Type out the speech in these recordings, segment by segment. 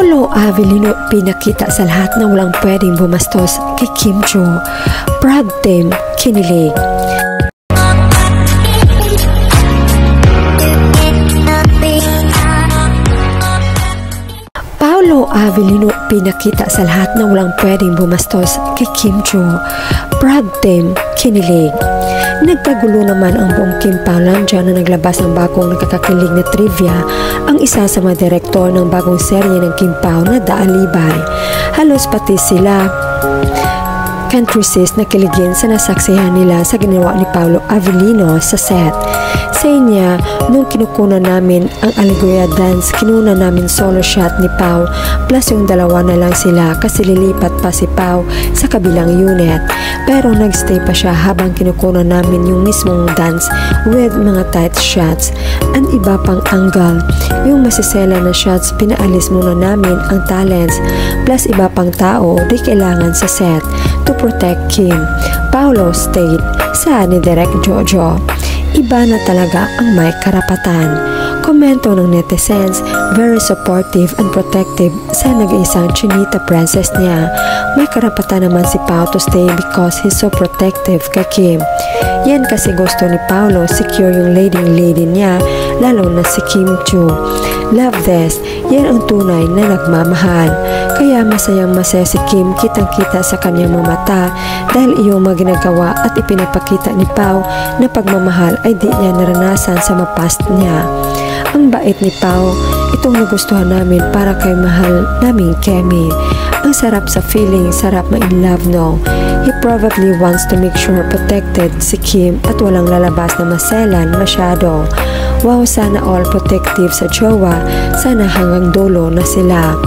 Paolo Avellino pinakita sa lahat na walang pwedeng bumastos kay Kim Chiu. Proud team, kinilig. Paolo Avellino pinakita sa lahat na walang pwedeng bumastos kay Kim Chiu. Proud team, kinilig. Nagkagulo naman ang buong Kim Paulandia na naglabas ng bagong nakakakilig na trivia ang isa sa mga direktor ng bagong serye ng Kim Pao na The Alibay. Halos pati sila countrysis na kiligin sa nasaksihan nila sa ginawa ni Paolo Avellino sa set. Sa niya, nung kinukunan namin ang Alegria dance, kinuna namin solo shot ni Pao plus yung dalawa na lang sila kasi lilipat pa si Pao sa kabilang unit. Pero nagstay pa siya habang kinukunan namin yung mismong dance with mga tight shots. Ang iba pang angle, yung masisela na shots, pinaalis muna namin ang talents plus iba pang tao di kailangan sa set to protect Kim. Paolo stayed sa ni Direk Jojo. Iba na talaga ang may karapatan. Komento ng netizens, very supportive and protective sa nag-iisang Chinita princess niya. May karapatan naman si Pao to stay because he's so protective kay Kim. Yan kasi gusto ni Paolo secure yung lady niya, lalo na si Kim Chiu. Love this, yan ang tunay na nagmamahal. Kaya masayang-masaya si Kim, kitang-kita sa kanyang mga mata dahil iyong mga ginagawa at ipinapakita ni Pao na pagmamahal ay di niya naranasan sa mapast niya. Ang bait ni Pao, itong nagustuhan namin para kay mahal naming Kemi. Ang sarap sa feeling, sarap ma-in love, no? He probably wants to make sure protected si Kim at walang lalabas na maselan masyado. Wow, sana all protective sa jowa, sana hanggang dulo na sila.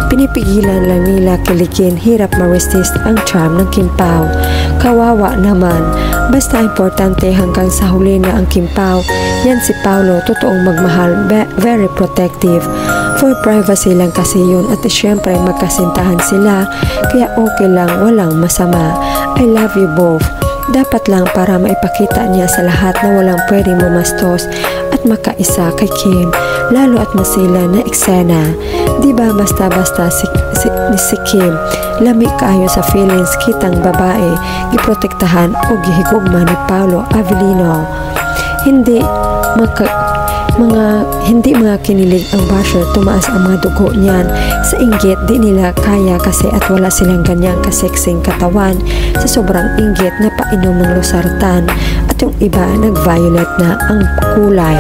Pinipigilan lang nila kiligin, hirap ma-resist ang charm ng Kim Pao. Kawawa naman, basta importante hanggang sa huli na ang Kim Pao. Yan si Paolo, totoong magmahal, very protective. For privacy lang kasi yun at syempre magkasintahan sila, kaya okay lang, walang masama. I love you both. Dapat lang para maipakita niya sa lahat na walang pwedeng bumastos at makaisa kay Kim, lalo at masila na eksena. Diba basta-basta si Kim, lami kaayo sa feelings kitang babae, giprotektahan o gihigugma ni Paolo Avellino. Hindi mga kinilig ang basher, tumaas ang mga dugo niyan. Sa inggit, di nila kaya kasi at wala silang ganyang kaseksing katawan. Sa sobrang inggit, napainom ng losartan at yung iba nag-violet na ang kulay.